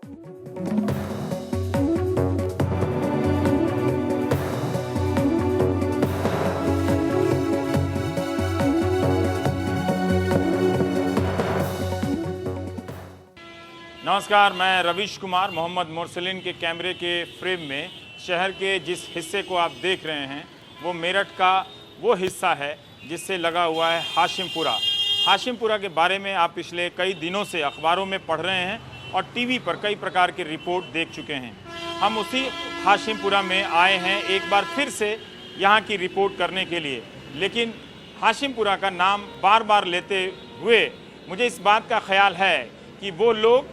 नमस्कार, मैं रवीश कुमार मोहम्मद मोरसलिन के कैमरे के फ्रेम में शहर के जिस हिस्से को आप देख रहे हैं वो मेरठ का वो हिस्सा है जिससे लगा हुआ है हाशिमपुरा। हाशिमपुरा के बारे में आप पिछले कई दिनों से अखबारों में पढ़ रहे हैं और टीवी पर कई प्रकार की रिपोर्ट देख चुके हैं। हम उसी हाशिमपुरा में आए हैं एक बार फिर से यहाँ की रिपोर्ट करने के लिए, लेकिन हाशिमपुरा का नाम बार बार लेते हुए मुझे इस बात का ख्याल है कि वो लोग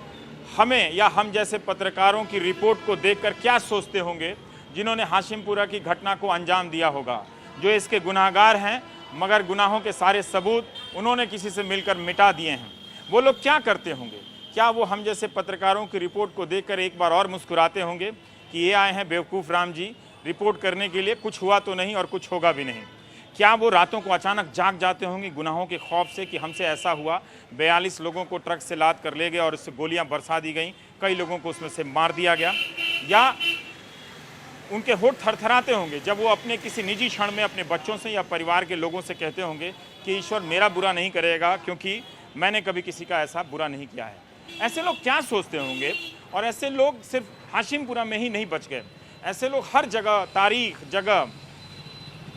हमें या हम जैसे पत्रकारों की रिपोर्ट को देखकर क्या सोचते होंगे जिन्होंने हाशिमपुरा की घटना को अंजाम दिया होगा, जो इसके गुनाहगार हैं मगर गुनाहों के सारे सबूत उन्होंने किसी से मिलकर मिटा दिए हैं। वो लोग क्या करते होंगे? क्या वो हम जैसे पत्रकारों की रिपोर्ट को देखकर एक बार और मुस्कुराते होंगे कि ये आए हैं बेवकूफ़ राम जी रिपोर्ट करने के लिए, कुछ हुआ तो नहीं और कुछ होगा भी नहीं? क्या वो रातों को अचानक जाग जाते होंगे गुनाहों के खौफ से कि हमसे ऐसा हुआ, 42 लोगों को ट्रक से लाद कर ले गए और उससे गोलियां बरसा दी गईं, कई लोगों को उसमें से मार दिया गया? या उनके होठ थरथराते होंगे जब वो अपने किसी निजी क्षण में अपने बच्चों से या परिवार के लोगों से कहते होंगे कि ईश्वर मेरा बुरा नहीं करेगा क्योंकि मैंने कभी किसी का ऐसा बुरा नहीं किया है? ऐसे लोग क्या सोचते होंगे? और ऐसे लोग सिर्फ हाशिमपुरा में ही नहीं बच गए, ऐसे लोग हर जगह, तारीख, जगह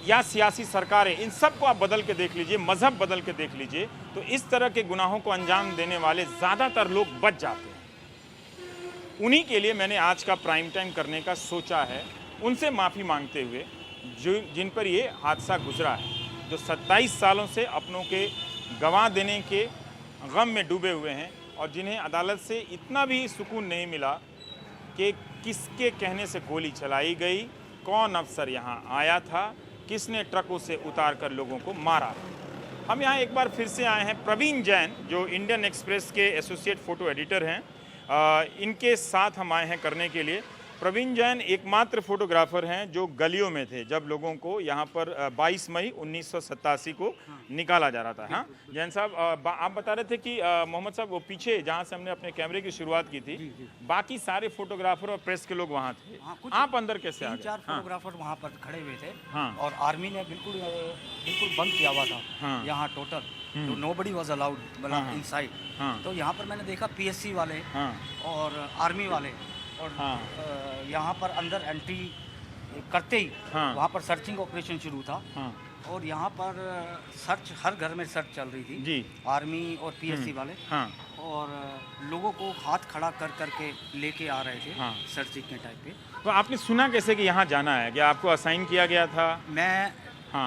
या सियासी सरकारें, इन सब को आप बदल के देख लीजिए, मजहब बदल के देख लीजिए, तो इस तरह के गुनाहों को अंजाम देने वाले ज़्यादातर लोग बच जाते हैं। उन्हीं के लिए मैंने आज का प्राइम टाइम करने का सोचा है, उनसे माफ़ी मांगते हुए जिन पर ये हादसा गुजरा है, जो 27 सालों से अपनों के गंवा देने के गम में डूबे हुए हैं और जिन्हें अदालत से इतना भी सुकून नहीं मिला कि किसके कहने से गोली चलाई गई, कौन अफसर यहाँ आया था, किसने ट्रकों से उतार कर लोगों को मारा। हम यहाँ एक बार फिर से आए हैं प्रवीण जैन, जो इंडियन एक्सप्रेस के एसोसिएट फ़ोटो एडिटर हैं, इनके साथ हम आए हैं करने के लिए। प्रवीण जैन एकमात्र फोटोग्राफर हैं जो गलियों में थे जब लोगों को यहाँ पर 22 मई 1987 को निकाला जा रहा था। हाँ जैन साहब, आप बता रहे थे कि मोहम्मद साहब वो पीछे जहाँ से हमने अपने कैमरे की शुरुआत की थी, बाकी सारे फोटोग्राफर और प्रेस के लोग वहाँ थे। आप अंदर कैसे आ गए? 3-4 फोटोग्राफर वहाँ पर खड़े हुए थे। हाँ। और आर्मी ने बिल्कुल बंद किया हुआ था। हाँ। यहाँ टोटल तो नोबडी वाज अलाउड इनसाइड। तो यहाँ पर मैंने देखा पीएससी वाले और आर्मी वाले और यहाँ पर अंदर एंट्री करते ही वहाँ पर सर्चिंग ऑपरेशन शुरू था। और यहाँ पर सर्च, हर घर में सर्च चल रही थी जी। आर्मी और पीएससी वाले और लोगों को हाथ खड़ा कर करके लेके आ रहे थे सर्चिंग के टाइप पे। तो आपने सुना कैसे कि यहाँ जाना है? क्या आपको असाइन किया गया था? मैं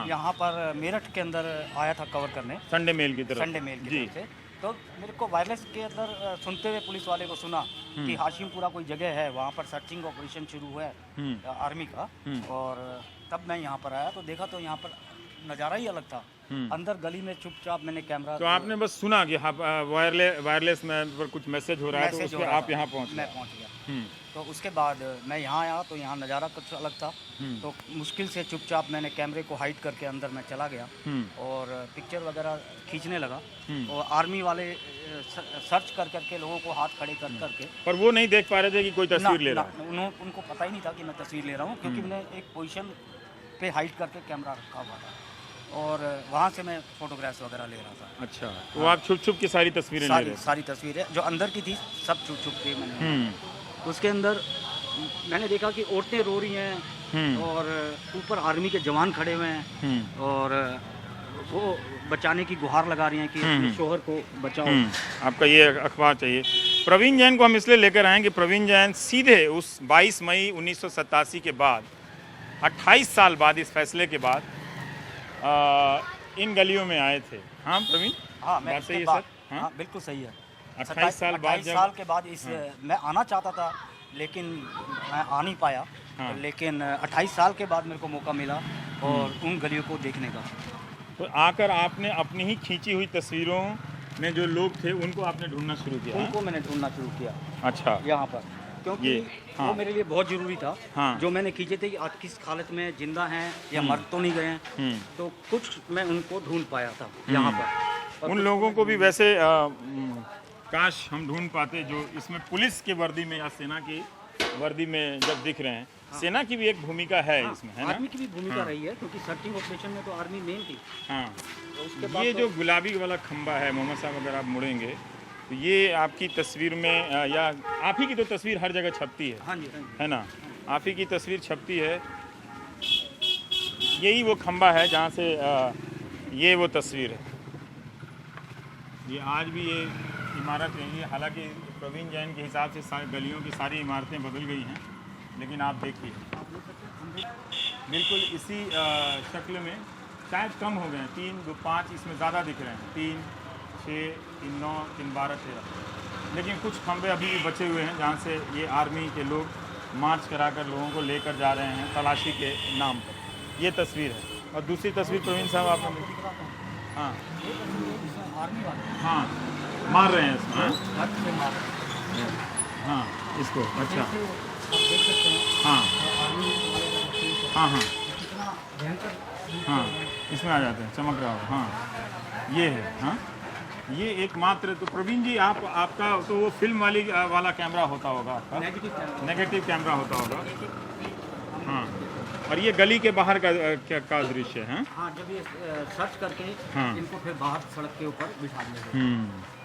यहाँ पर मेरठ के अंदर आया था कवर करने, संडे मेल की तरफ से। तो मेरे को वायरलेस के अंदर सुनते हुए पुलिस वाले को सुना कि हाशिमपुरा कोई जगह है, वहाँ पर सर्चिंग ऑपरेशन शुरू हुआ है आर्मी का। और तब मैं यहाँ पर आया तो देखा तो यहाँ पर नज़ारा ही अलग था। अंदर गली में चुपचाप मैंने कैमरा, तो आपने बस सुना कि वायरलेस में पर कुछ मैसेज हो रहा है, तो उसके आप यहाँ पहुँच गया। तो उसके बाद मैं यहाँ आया तो यहाँ नज़ारा कुछ अलग था। तो मुश्किल से चुपचाप मैंने कैमरे को हाइड करके अंदर मैं चला गया और पिक्चर वगैरह खींचने लगा। और आर्मी वाले सर्च कर करके लोगों को हाथ खड़े कर करके, पर वो नहीं देख पा रहे थे कि कोई तस्वीर ले रहा है। उनको पता ही नहीं था कि मैं तस्वीर ले रहा हूँ, क्योंकि मैंने एक पोजीशन पे हाइड करके कैमरा रखा हुआ था और वहाँ से मैं फोटोग्राफ्स वगैरह ले रहा था। अच्छा, तो आप छुप छुप की सारी तस्वीरें ले रहे थे? सारी तस्वीरें जो अंदर की थी सब छुप छुप के मैंने। उसके अंदर मैंने देखा कि औरतें रो रही हैं और ऊपर आर्मी के जवान खड़े हुए हैं और वो बचाने की गुहार लगा रही हैं कि अपने शोहर को बचाओ। आपका ये अखबार चाहिए। प्रवीण जैन को हम इसलिए लेकर आए कि प्रवीण जैन सीधे उस 22 मई 1987 के बाद 28 साल बाद, इस फैसले के बाद इन गलियों में आए थे। हाँ प्रवीण, बात सही है सर? हाँ बिल्कुल सही है। 28 साल के बाद इस मैं आना चाहता था लेकिन मैं आ नहीं पाया। लेकिन 28 साल के बाद मेरे को मौका मिला और उन गलियों को देखने का। तो आकर आपने अपनी ही खींची हुई तस्वीरों में जो लोग थे उनको आपने ढूंढना शुरू किया? उनको मैंने ढूंढना शुरू किया। अच्छा, यहाँ पर क्योंकि वो मेरे लिए बहुत ज़रूरी था। जो मैंने खींचे थे कि आज किस हालत में जिंदा हैं या मर तो नहीं गए हैं, तो कुछ मैं उनको ढूंढ पाया था यहाँ पर। उन लोगों को भी वैसे काश हम ढूंढ पाते जो इसमें पुलिस के वर्दी में या सेना की वर्दी में जब दिख रहे हैं। सेना की भी एक भूमिका है इसमें, है ना? आर्मी की भी भूमिका रही है, क्योंकि सर्चिंग ऑपरेशन में तो आर्मी मेन थी। हाँ, तो उसके बाद ये जो गुलाबी वाला खंबा है मोहम्मद साहब, अगर आप मुड़ेंगे तो ये आपकी तस्वीर में या आप ही की तो तस्वीर हर जगह छपती है। हाँ जी, हाँ जी। है ना? आप ही की तस्वीर छपती है। यही वो खंबा है जहाँ से ये वो तस्वीर है। ये आज भी ये इमारत यही है। हालांकि प्रवीण जैन के हिसाब से सारी गलियों की सारी इमारतें बदल गई हैं, लेकिन आप देखिए बिल्कुल इसी शक्ल में, शायद कम हो गए हैं, 3, 2, 5 इसमें ज़्यादा दिख रहे हैं, 3, 6, 3, 9, 3, 12, 13, लेकिन कुछ खंबे अभी भी बचे हुए हैं जहाँ से ये आर्मी के लोग मार्च कराकर लोगों को लेकर जा रहे हैं तलाशी के नाम पर। ये तस्वीर है। और दूसरी तस्वीर प्रवीण साहब आपने, हाँ आर्मी वाले हाँ मार रहे हैं इसमें, हाँ? हाथ से मार रहे हैं। हाँ इसको, अच्छा जैसे आप देख सकते हैं, हाँ आर्मी वाले का जो हाँ हाँ कितना भयंकर रूप हाँ है। इसमें आ जाते हैं, चमक रहा हो। हाँ ये है, हाँ ये एकमात्र। तो प्रवीण जी आपका तो वो फिल्म वाला कैमरा होता होगा आपका, नेगेटिव कैमरा। नेगेटिव कैमरा होता होगा। हाँ, और ये गली के बाहर का दृश्य है। हाँ, जब ये सर्च करके हाँ। इनको फिर बाहर सड़क के ऊपर बिठा दिया गया।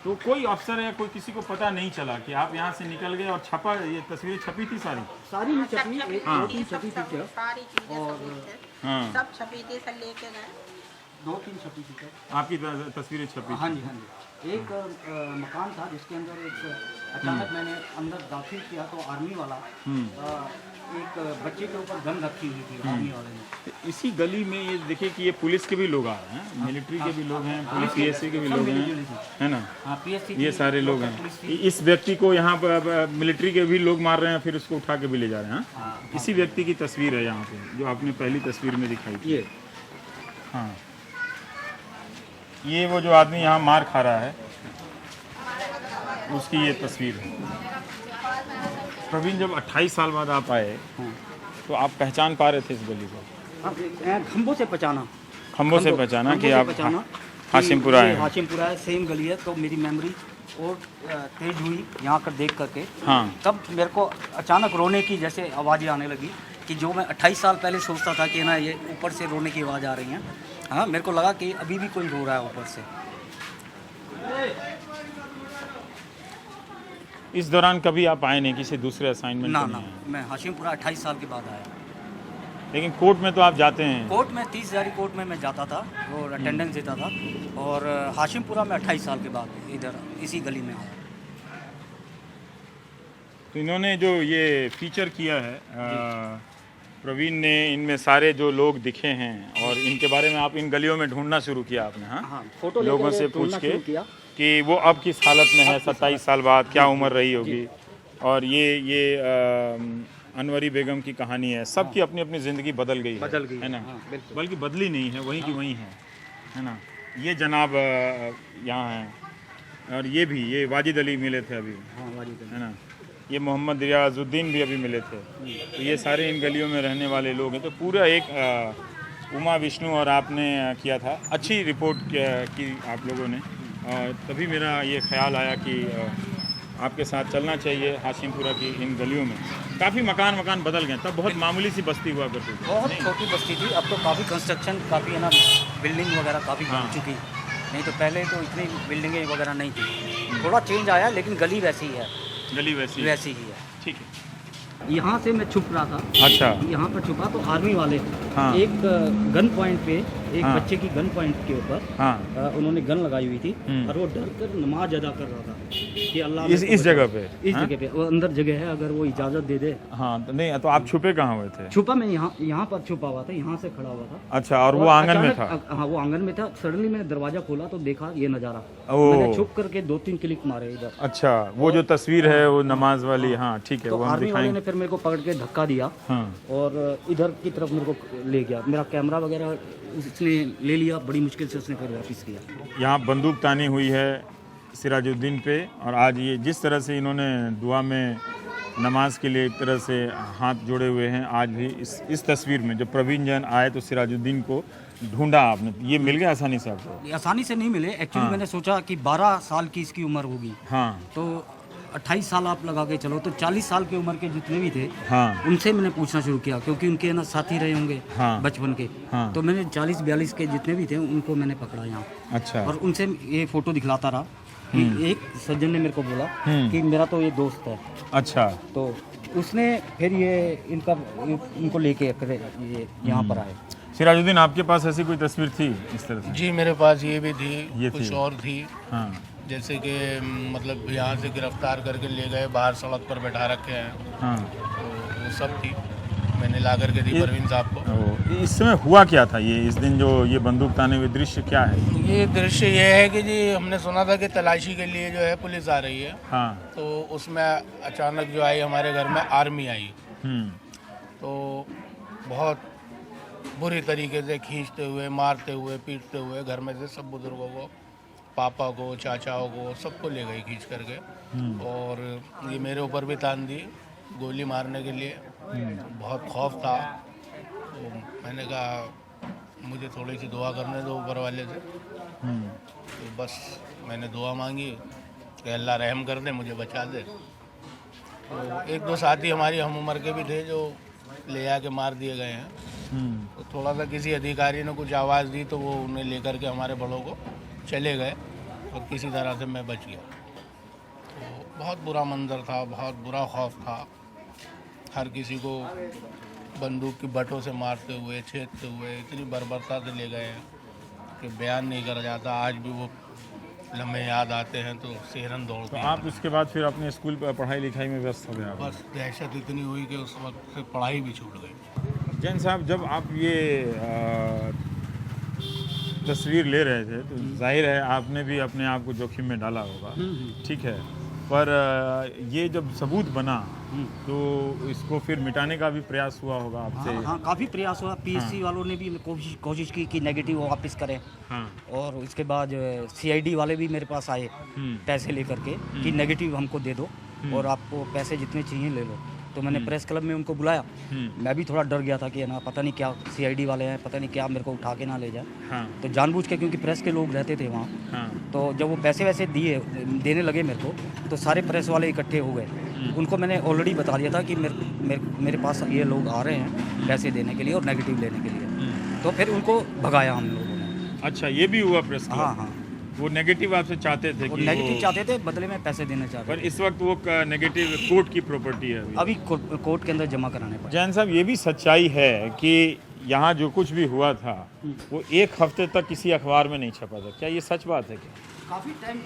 तो कोई अफसर या कोई किसी को पता नहीं चला कि आप यहाँ से निकल गए और छपा, ये तस्वीरें छपी थी सारी? सारी ही छपी, एक हाँ। 2-3 छपी थी क्या? सारी चीजें और छपी थी। हाँ सब छपी थी, सब लेके गए। 2-3 छपी थी क्या? आपकी तस्वीरें छपी हाँ थी। जी, हाँ जी। एक मकान था जिसके अंदर एक अचानक मैंने अंदर दाखिल किया तो आर्मी वाला एक बच्चे के ऊपर गन रखी हुई थी आर्मी वाले ने। इसी गली में ये देखिए कि ये पुलिस के भी लोग आ रहे हैं, मिलिट्री के भी लोग हैं, पुलिस पीएससी के भी लोग हैं, है ना? हाँ, पीएससी ये सारे लोग हैं। इस व्यक्ति को यहाँ पर मिलिट्री के भी लोग मार रहे हैं, फिर उसको उठा के भी ले जा रहे हैं। हाँ? इसी व्यक्ति की तस्वीर है यहाँ पे, जो आपने पहली तस्वीर में दिखाई थी। ये हाँ, ये वो जो आदमी यहाँ मार खा रहा है उसकी ये तस्वीर है। प्रवीण, जब 28 साल बाद आप आए तो आप पहचान पा रहे थे इस गली को? खंभों से पहचाना, खम्भों से पहचाना कि आप पहचाना हाशिमपुरा ये हैं? हाशिमपुरा है, सेम गली है। तो मेरी मेमोरी और तेज हुई यहाँ कर देख करके। हाँ तब मेरे को अचानक रोने की जैसे आवाज़ें आने लगी कि जो मैं 28 साल पहले सोचता था कि ना ये ऊपर से रोने की आवाज़ आ रही है। हाँ, मेरे को लगा कि अभी भी कोई रो रहा है ऊपर से। इस दौरान कभी आप आए नहीं, किसी दूसरे असाइनमेंट ना में ना, नहीं आए? मैं हाशिमपुरा 28 साल के बाद आया। लेकिन कोर्ट में तो आप जाते हैं? कोर्ट में 30 हज़ारी कोर्ट में मैं जाता था और अटेंडेंस देता था। और हाशिमपुरा में 28 साल के बाद इधर इसी गली में आया। तो इन्होंने जो ये फीचर किया है प्रवीण ने, इनमें सारे जो लोग दिखे हैं और इनके बारे में आप इन गलियों में ढूंढना शुरू किया आपने? हाँ, हाँ, फोटो लोगों लेके से पूछ ढूंढना के शुरू किया कि वो अब किस हालत में है, 27 साल बाद क्या उम्र रही होगी। और ये अनवरी बेगम की कहानी है। सबकी अपनी अपनी ज़िंदगी बदल गई है ना? हाँ, बिल्कुल। बल्कि बदली नहीं है, वहीं की वहीं है ना? ये जनाब यहाँ हैं, और ये वाजिद अली मिले थे अभी, हाँ, वाजिद अली। है ना? ये मोहम्मद रियाजुद्दीन भी अभी मिले थे। तो ये सारे इन गलियों में रहने वाले लोग हैं। तो पूरा एक उमा विष्णु और आपने किया था, अच्छी रिपोर्ट की आप लोगों ने। तभी मेरा ये ख्याल आया कि आपके साथ चलना चाहिए हाशिमपुरा की इन गलियों में। काफ़ी मकान बदल गए, तब बहुत मामूली सी बस्ती हुआ करती थी। बहुत छोटी बस्ती थी, अब तो काफ़ी कंस्ट्रक्शन, काफ़ी है ना, बिल्डिंग वगैरह काफ़ी बन चुकी। नहीं तो पहले तो इतनी बिल्डिंगें वगैरह नहीं थी। थोड़ा चेंज आया, लेकिन गली वैसी ही है। गली वैसी ही है। ठीक है। यहाँ से मैं छुप रहा था। अच्छा। यहाँ पर छुपा तो आर्मी वाले हाँ। एक गन पॉइंट पे, एक हाँ। बच्चे की गन पॉइंट के ऊपर हाँ। उन्होंने गन लगाई हुई थी और वो डर कर नमाज अदा कर रहा था कि अल्लाह इस जगह पे, इस जगह पे वो अंदर जगह है, अगर वो इजाज़त दे दे। हाँ, तो नहीं तो आप छुपे कहाँ हुए थे? छुपा मैं यहाँ पर छुपा हुआ था, यहाँ से खड़ा हुआ था। अच्छा, और वो आंगन में था? हाँ, वो आंगन में था। सडनली मैंने दरवाजा खोला तो देखा ये नज़ारा। ओह। मैंने छुप करके 2-3 क्लिक मारे इधर। अच्छा, वो जो तस्वीर है वो नमाज वाली, हाँ ठीक है, तो वो हम आर्मी वाले दिखाएंगे। ने फिर मेरे को पकड़ के धक्का दिया हाँ। और इधर की तरफ मेरे को ले गया। मेरा कैमरा वगैरह उसने ले लिया, बड़ी मुश्किल से उसने फिर वापस किया। यहाँ बंदूक तानी हुई है सिराजुद्दीन पे, और आज ये जिस तरह से इन्होंने दुआ में नमाज के लिए एक तरह से हाथ जोड़े हुए हैं, आज भी इस तस्वीर में जब प्रवीण जैन आए तो सिराजुद्दीन को ढूंढा आपने, ये मिल गया आसानी से आपको? ये आसानी से नहीं मिले एक्चुअली। मैंने सोचा कि 12 साल की इसकी उम्र होगी, हाँ, तो 28 साल आप लगा के चलो, तो 40 साल की उम्र के जितने भी थे हाँ, उनसे मैंने पूछना शुरू किया, क्योंकि उनके ना साथी रहे होंगे हाँ, बचपन के। हाँ। तो मैंने 40-42 के जितने भी थे उनको मैंने पकड़ा यहाँ, अच्छा, और उनसे ये फोटो दिखलाता रहा कि एक सज्जन ने मेरे को बोला कि मेरा तो ये दोस्त है। अच्छा, तो उसने फिर ये इनको लेके फिर ये यहाँ पर आए। सिराजुद्दीन, आपके पास ऐसी कोई तस्वीर थी इस तरह से? जी मेरे पास ये भी थी, ये कुछ थी। और थी। हाँ, जैसे कि मतलब यहाँ से गिरफ्तार करके ले गए, बाहर सड़क पर बैठा रखे हैं, हाँ। तो वो सब थी, मैंने ला करके दी परवीन साहब को। ओ, इस समय हुआ क्या था ये, इस दिन जो ये बंदूक ताने हुए दृश्य क्या है? ये दृश्य ये है कि जी हमने सुना था कि तलाशी के लिए जो है पुलिस आ रही है, हाँ, तो उसमें अचानक जो आई हमारे घर में आर्मी आई, तो बहुत बुरी तरीके से खींचते हुए, मारते हुए, पीटते हुए घर में से सब बुजुर्गों को, पापा को, चाचाओं को, सबको ले गई खींच करके, और ये मेरे ऊपर भी तान दी गोली मारने के लिए। बहुत खौफ था, तो मैंने कहा मुझे थोड़ी सी दुआ करने दो ऊपर वाले से, तो बस मैंने दुआ मांगी कि अल्लाह रहम कर दे, मुझे बचा दे। तो एक दो साथी हमारी हम उम्र के भी थे जो ले आके मार दिए गए हैं, तो थोड़ा सा किसी अधिकारी ने कुछ आवाज़ दी तो वो उन्हें लेकर के हमारे बड़ों को चले गए, और किसी तरह से मैं बच गया। तो बहुत बुरा मंजर था, बहुत बुरा खौफ था, हर किसी को बंदूक की बटों से मारते हुए, छेदते हुए, इतनी बर्बरता से ले गए हैं कि बयान नहीं करा जाता। आज भी वो लम्हे याद आते हैं तो सेहरन दौड़ती तो है। आप उसके बाद फिर अपने स्कूल पर पढ़ाई लिखाई में व्यस्त हो गए आप? बस दहशत इतनी हुई कि उस वक्त से पढ़ाई भी छूट गई। जैन साहब, जब आप ये तस्वीर ले रहे थे तो जाहिर है आपने भी अपने आप को जोखिम में डाला होगा, ठीक है, पर ये जब सबूत बना तो इसको फिर मिटाने का भी प्रयास हुआ होगा आपसे? हाँ, काफ़ी प्रयास हुआ। पीएससी वालों ने भी कोशिश की कि नेगेटिव वापस करें, हाँ, और उसके बाद सीआईडी वाले भी मेरे पास आए पैसे लेकर के कि नेगेटिव हमको दे दो और आपको पैसे जितने चाहिए ले लो। तो मैंने प्रेस क्लब में उनको बुलाया। मैं भी थोड़ा डर गया था कि है ना, पता नहीं क्या सीआईडी वाले हैं, पता नहीं क्या मेरे को उठा के ना ले जाए। हाँ, तो जानबूझ के, क्योंकि प्रेस के लोग रहते थे वहाँ, हाँ, तो जब वो पैसे वैसे देने लगे मेरे को, तो सारे प्रेस वाले इकट्ठे हो गए। उनको मैंने ऑलरेडी बता दिया था कि मेरे पास ये लोग आ रहे हैं पैसे देने के लिए और नेगेटिव लेने के लिए। तो फिर उनको भगाया हम लोगों ने। अच्छा, ये भी हुआ प्रेस क्लब? हाँ हाँ, वो नेगेटिव आपसे चाहते थे वो कि नेगेटिव चाहते थे, बदले में पैसे देना चाहते पर इस वक्त वो नेगेटिव कोर्ट की प्रॉपर्टी है अभी कोर्ट के अंदर जमा कराने पड़े। जैन साहब, ये भी सच्चाई है कि यहाँ जो कुछ भी हुआ था वो एक हफ्ते तक किसी अखबार में नहीं छपा था, क्या ये सच बात है क्या? काफी टाइम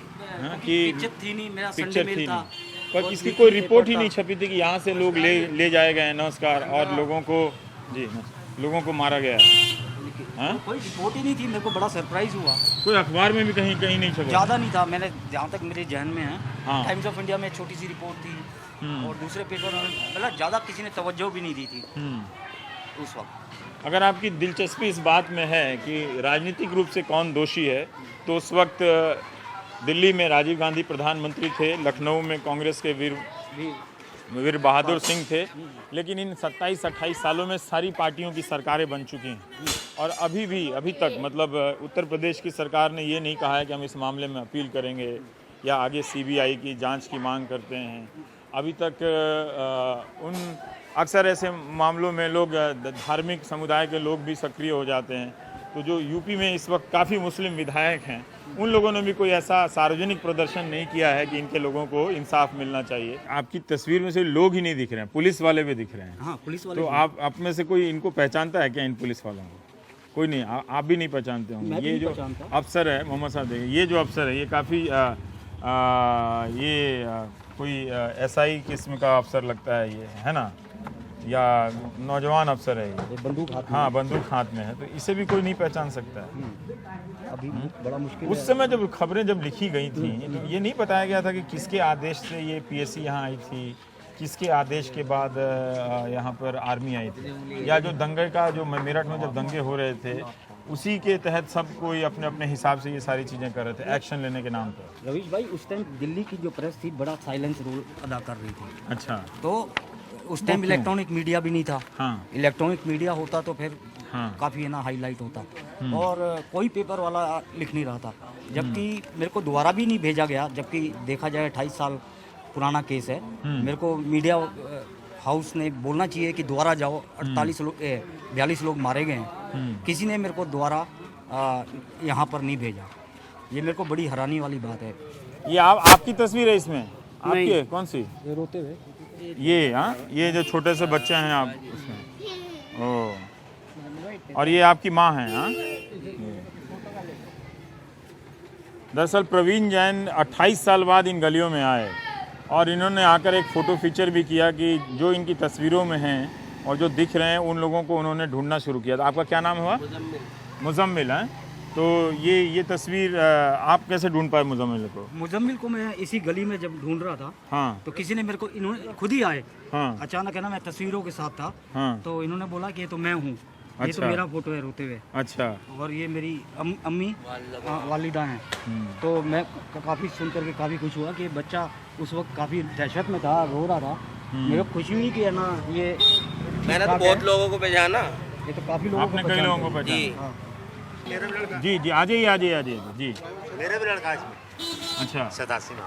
कि पिक्चर थी नहीं, मेरा संडे पिक्चर मेल थी था, नहीं, पर और इसकी वीकली कोई पेपर रिपोर्ट ही था। नहीं छपी थी कि यहाँ से लोग ले जाए गए, नमस्कार, और लोगों को लोगों को मारा गया। हाँ? कोई रिपोर्ट ही नहीं थी। मेरे को बड़ा सरप्राइज हुआ। कोई अखबार में भी कहीं नहीं छपा? ज़्यादा नहीं था, मैंने जहाँ तक मेरे जहन में है, हाँ। टाइम्स ऑफ इंडिया में छोटी सी रिपोर्ट थी, और दूसरे पेपर में मतलब ज़्यादा किसी ने तवज्जो भी नहीं दी थी उस वक्त। अगर आपकी दिलचस्पी इस बात में है कि राजनीतिक रूप से कौन दोषी है, तो उस वक्त दिल्ली में राजीव गांधी प्रधानमंत्री थे, लखनऊ में कांग्रेस के वीर बहादुर सिंह थे, लेकिन इन 27-28 सालों में सारी पार्टियों की सरकारें बन चुकी हैं, और अभी तक मतलब उत्तर प्रदेश की सरकार ने ये नहीं कहा है कि हम इस मामले में अपील करेंगे या आगे सीबीआई की जांच की मांग करते हैं। अभी तक उन अक्सर ऐसे मामलों में लोग धार्मिक समुदाय के लोग भी सक्रिय हो जाते हैं। तो जो यूपी में इस वक्त काफ़ी मुस्लिम विधायक हैं, उन लोगों ने भी कोई ऐसा सार्वजनिक प्रदर्शन नहीं किया है कि इनके लोगों को इंसाफ मिलना चाहिए। आपकी तस्वीर में से लोग ही नहीं दिख रहे हैं, पुलिस वाले भी दिख रहे हैं। हाँ, पुलिस वाले। तो आप में से कोई इनको पहचानता है क्या, इन पुलिस वालों को? कोई नहीं, आप भी नहीं पहचानते होंगे। ये जो अफसर है मोहम्मद साहब, ये जो अफसर है ये काफ़ी कोई SI किस्म का अफसर लगता है, ये है ना, या नौजवान अफसर है ये, बंदूक हाथ में। हाँ, बंदूक हाथ में है, तो इसे भी कोई नहीं पहचान सकता है। अभी बड़ा मुश्किल उस समय जब खबरें लिखी गई थी, तो ये नहीं बताया गया था कि किसके आदेश से ये PSC यहाँ आई थी, किसके आदेश के बाद यहाँ पर आर्मी आई थी, या जो दंगे का जो मेरठ में जब दंगे हो रहे थे उसी के तहत सब कोई अपने अपने हिसाब से ये सारी चीज़ें कर रहे थे एक्शन लेने के नाम पर। रवीश भाई, उस टाइम दिल्ली की जो प्रेस थी बड़ा साइलेंस रोल अदा कर रही थी। अच्छा, तो उस टाइम इलेक्ट्रॉनिक मीडिया भी नहीं था। हाँ, इलेक्ट्रॉनिक मीडिया होता तो फिर हाँ, काफ़ी है ना हाईलाइट होता। और कोई पेपर वाला लिख नहीं रहा था, जबकि मेरे को दोबारा भी नहीं भेजा गया, जबकि देखा जाए 28 साल पुराना केस है। मेरे को मीडिया हाउस ने बोलना चाहिए कि दोबारा जाओ, 42 लोग मारे गए हैं, किसी ने मेरे को दोबारा यहाँ पर नहीं भेजा। ये मेरे को बड़ी हैरानी वाली बात है। ये आपकी तस्वीर है इसमें? आपकी है? कौन सी? ये रोते हुए ये हाँ, ये जो छोटे से बच्चे हैं आप उसमें। ओह, और ये आपकी माँ है? हाँ, दरअसल प्रवीण जैन 28 साल बाद इन गलियों में आए और इन्होंने आकर एक फ़ोटो फीचर भी किया कि जो इनकी तस्वीरों में हैं और जो दिख रहे हैं उन लोगों को उन्होंने ढूंढना शुरू किया। तो आपका क्या नाम हुआ? मुजम्मिल है। तो ये तस्वीर आप कैसे ढूंढ पाए मुजम्मिल को? मुजम्मिल को मैं इसी गली में जब ढूंढ रहा था, हाँ, तो किसी ने मेरे को, इन्होंने खुद ही आए, हाँ, अचानक है ना, मैं तस्वीरों के साथ था, हाँ, तो इन्होंने बोला कि ये तो मैं हूँ, ये अच्छा। तो मेरा फोटो है रोते हुए। अच्छा, और ये मेरी अम्मी वालिदा हैं। तो मैं काफ़ी सुन करके काफ़ी खुश हुआ कि बच्चा उस वक्त काफ़ी दहशत में था, रो रहा था। मेरे को खुशी हुई कि है ना, ये मैंने तो बहुत लोगों को पहचाना, ये तो काफ़ी लोगों आपने कई लोगों को पहचाना। हाँ। जी जी, आ जाइए जी। मेरा भी लड़का इसमें। अच्छा, 87 में,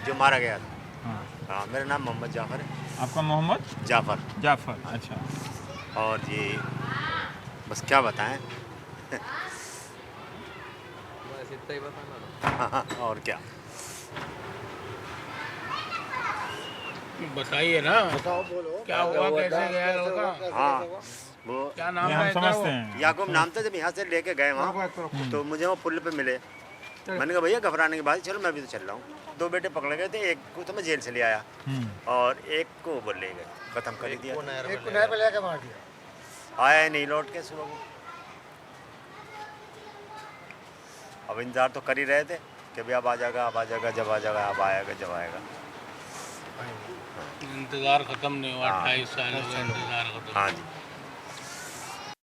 जो मारा गया था। हाँ, हाँ, मेरा नाम मोहम्मद जाफर है। आपका मोहम्मद जाफर। अच्छा, और ये बस क्या बताएं। हाँ, और क्या बताइए ना, क्या हुआ, कैसे गया लड़का? हाँ, वो क्या नाम ये हम है समझते हैं। याकूब नाम था। जब यहाँ से लेके गए वहाँ, तो मुझे वो पुल पे मिले। मैंने कहा भैया घबराने के बाद चलो, मैं भी तो चल रहा हूँ। 2 बेटे पकड़े गए थे, एक को तो मैं जेल से ले आया और एक को वो ले गए, खत्म कर ही दिया। एक को नहर पे लेके मार दिया, आया ही नहीं लौट के सुबह को। अब इंतजार तो कर ही रहे थे कि भाई अब आ जाएगा, जब आ जाएगा, अब आएगा, जब आएगा। इंतजार खत्म नहीं हुआ, 28 साल हो गए इंतजार खत्म। हाँ जी।